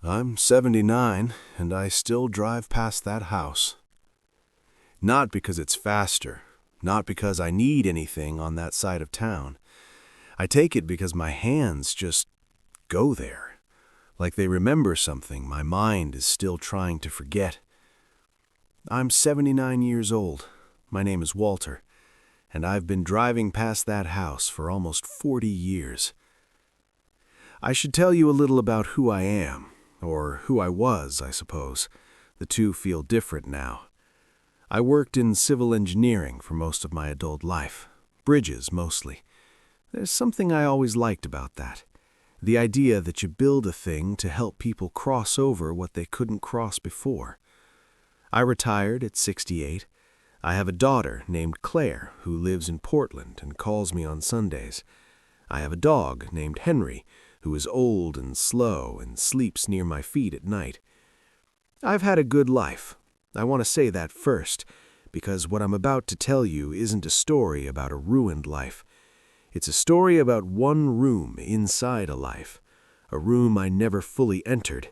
I'm 79, and I still drive past that house. Not because it's faster, not because I need anything on that side of town. I take it because my hands just go there, like they remember something my mind is still trying to forget. I'm 79 years old. My name is Walter, and I've been driving past that house for almost 40 years. I should tell you a little about who I am, or who I was, I suppose. The two feel different now. I worked in civil engineering for most of my adult life, bridges mostly. There's something I always liked about that. The idea that you build a thing to help people cross over what they couldn't cross before. I retired at 68. I have a daughter named Claire who lives in Portland and calls me on Sundays. I have a dog named Henry who is old and slow and sleeps near my feet at night. I've had a good life. I want to say that first, because what I'm about to tell you isn't a story about a ruined life. It's a story about one room inside a life, a room I never fully entered,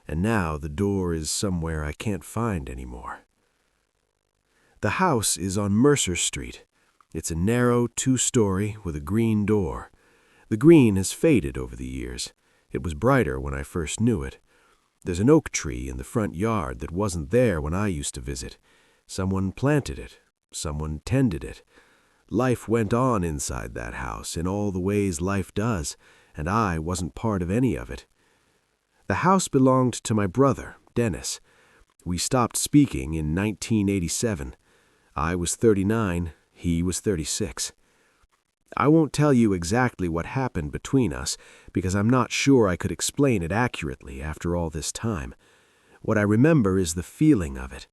and now the door is somewhere I can't find anymore. The house is on Mercer Street. It's a narrow 2-story with a green door. The green has faded over the years. It was brighter when I first knew it. There's an oak tree in the front yard that wasn't there when I used to visit. Someone planted it. Someone tended it. Life went on inside that house in all the ways life does, and I wasn't part of any of it. The house belonged to my brother, Dennis. We stopped speaking in 1987. I was 39, he was 36. I won't tell you exactly what happened between us, because I'm not sure I could explain it accurately after all this time. What I remember is the feeling of it,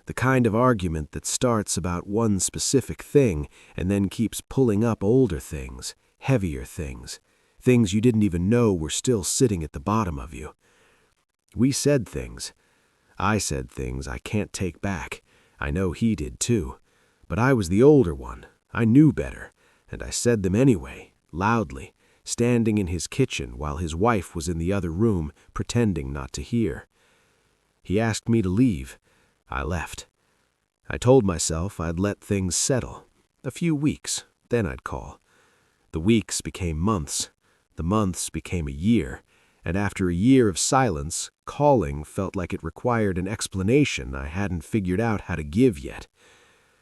the kind of argument that starts about one specific thing and then keeps pulling up older things, heavier things, things you didn't even know were still sitting at the bottom of you. We said things. I said things I can't take back. I know he did too. But I was the older one. I knew better. And I said them anyway, loudly, standing in his kitchen while his wife was in the other room, pretending not to hear. He asked me to leave. I left. I told myself I'd let things settle. A few weeks, then I'd call. The weeks became months. The months became a year. And after a year of silence, calling felt like it required an explanation I hadn't figured out how to give yet.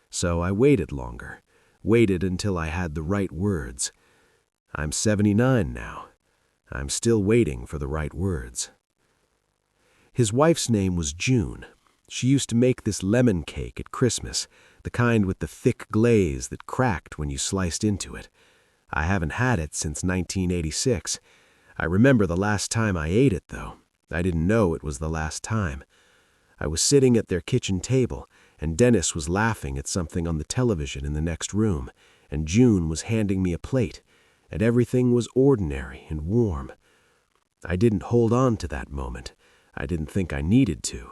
So I waited longer. Waited until I had the right words. I'm 79 now. I'm still waiting for the right words. His wife's name was June. She used to make this lemon cake at Christmas, the kind with the thick glaze that cracked when you sliced into it. I haven't had it since 1986. I remember the last time I ate it, though. I didn't know it was the last time. I was sitting at their kitchen table, and Dennis was laughing at something on the television in the next room, and June was handing me a plate, and everything was ordinary and warm. I didn't hold on to that moment. I didn't think I needed to.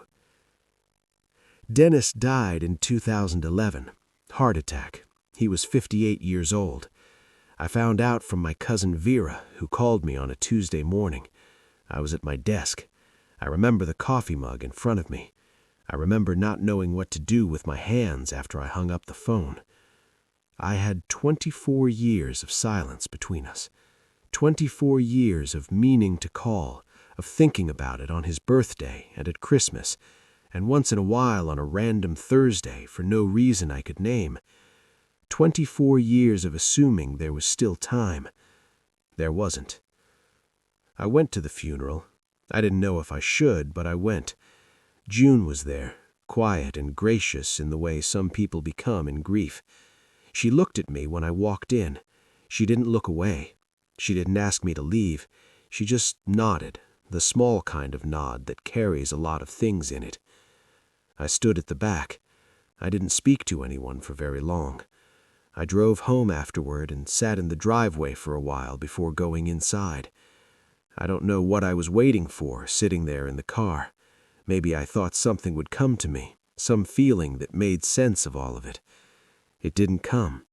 Dennis died in 2011. Heart attack. He was 58 years old. I found out from my cousin Vera, who called me on a Tuesday morning. I was at my desk. I remember the coffee mug in front of me. I remember not knowing what to do with my hands after I hung up the phone. I had 24 years of silence between us. 24 years of meaning to call, of thinking about it on his birthday and at Christmas, and once in a while on a random Thursday for no reason I could name. 24 years of assuming there was still time. There wasn't. I went to the funeral. I didn't know if I should, but I went. June was there, quiet and gracious in the way some people become in grief. She looked at me when I walked in. She didn't look away. She didn't ask me to leave. She just nodded, the small kind of nod that carries a lot of things in it. I stood at the back. I didn't speak to anyone for very long. I drove home afterward and sat in the driveway for a while before going inside. I don't know what I was waiting for, sitting there in the car. Maybe I thought something would come to me, some feeling that made sense of all of it. It didn't come.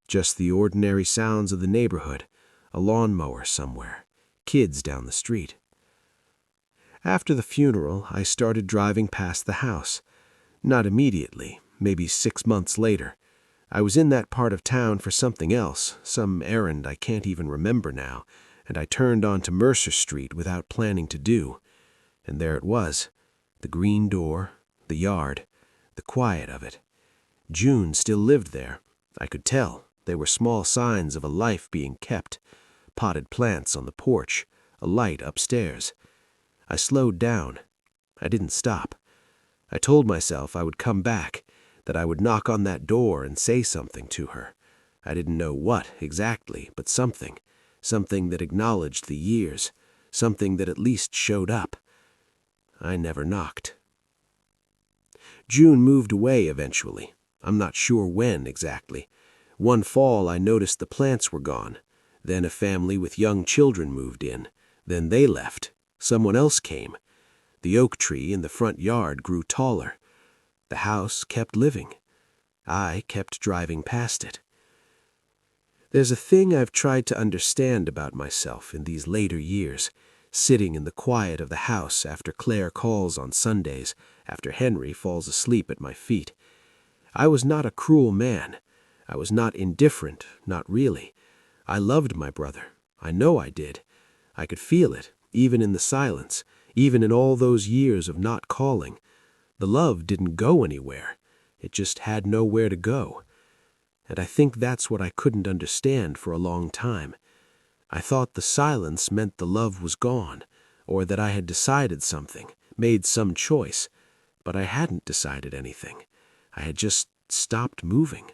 Just the ordinary sounds of the neighborhood, a lawnmower somewhere, kids down the street. After the funeral, I started driving past the house. Not immediately, maybe 6 months later. I was in that part of town for something else, some errand I can't even remember now, and I turned onto Mercer Street without planning to do. And there it was, the green door, the yard, the quiet of it. June still lived there. I could tell. There were small signs of a life being kept. Potted plants on the porch, a light upstairs. I slowed down. I didn't stop. I told myself I would come back, that I would knock on that door and say something to her. I didn't know what exactly, but something. Something that acknowledged the years. Something that at least showed up. I never knocked. June moved away eventually. I'm not sure when exactly. One fall I noticed the plants were gone. Then a family with young children moved in. Then they left. Someone else came. The oak tree in the front yard grew taller. The house kept living. I kept driving past it. There's a thing I've tried to understand about myself in these later years, sitting in the quiet of the house after Claire calls on Sundays, after Henry falls asleep at my feet. I was not a cruel man. I was not indifferent, not really. I loved my brother. I know I did. I could feel it, even in the silence, even in all those years of not calling. The love didn't go anywhere. It just had nowhere to go. And I think that's what I couldn't understand for a long time. I thought the silence meant the love was gone, or that I had decided something, made some choice. But I hadn't decided anything. I had just stopped moving.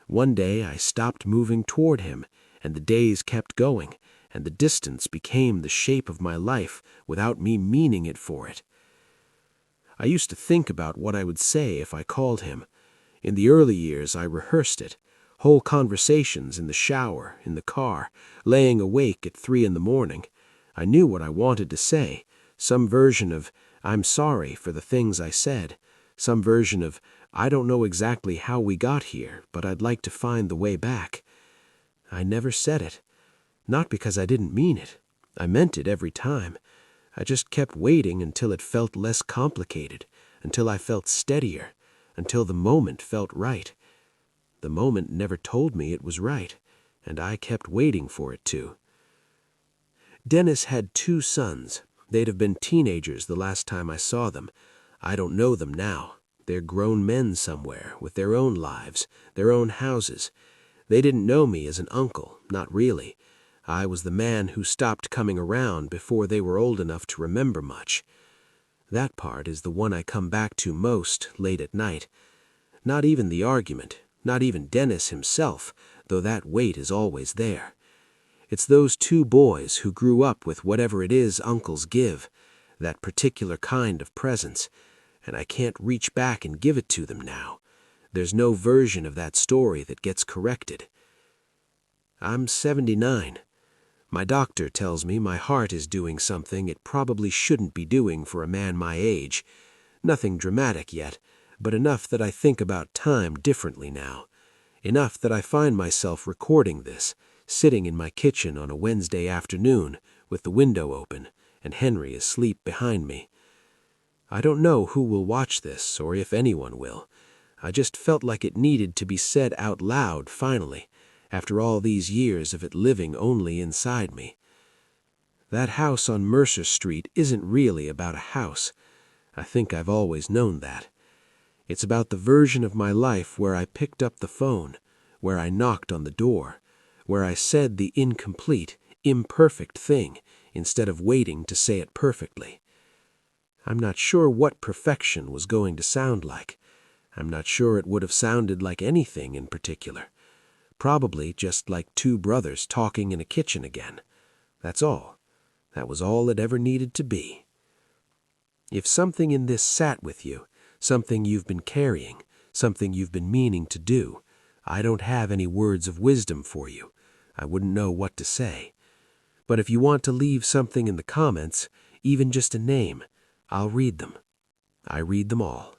One day I stopped moving toward him, and the days kept going, and the distance became the shape of my life without me meaning it for it. I used to think about what I would say if I called him. In the early years I rehearsed it, whole conversations in the shower, in the car, laying awake at 3 a.m. I knew what I wanted to say, some version of, "I'm sorry for the things I said," some version of, "I don't know exactly how we got here, but I'd like to find the way back." I never said it. Not because I didn't mean it. I meant it every time. I just kept waiting until it felt less complicated, until I felt steadier, until the moment felt right. The moment never told me it was right, and I kept waiting for it to. Dennis had 2 sons. They'd have been teenagers the last time I saw them. I don't know them now. They're grown men somewhere, with their own lives, their own houses. They didn't know me as an uncle, not really. I was the man who stopped coming around before they were old enough to remember much. That part is the one I come back to most late at night. Not even the argument, not even Dennis himself, though that weight is always there. It's those 2 boys who grew up with whatever it is uncles give, that particular kind of presence, and I can't reach back and give it to them now. There's no version of that story that gets corrected. I'm 79. My doctor tells me my heart is doing something it probably shouldn't be doing for a man my age. Nothing dramatic yet, but enough that I think about time differently now. Enough that I find myself recording this, sitting in my kitchen on a Wednesday afternoon with the window open and Henry asleep behind me. I don't know who will watch this or if anyone will. I just felt like it needed to be said out loud finally, after all these years of it living only inside me. That house on Mercer Street isn't really about a house. I think I've always known that. It's about the version of my life where I picked up the phone, where I knocked on the door, where I said the incomplete, imperfect thing instead of waiting to say it perfectly. I'm not sure what perfection was going to sound like. I'm not sure it would have sounded like anything in particular. Probably just like 2 brothers talking in a kitchen again. That's all. That was all it ever needed to be. If something in this sat with you, something you've been carrying, something you've been meaning to do, I don't have any words of wisdom for you. I wouldn't know what to say. But if you want to leave something in the comments, even just a name, I'll read them. I read them all.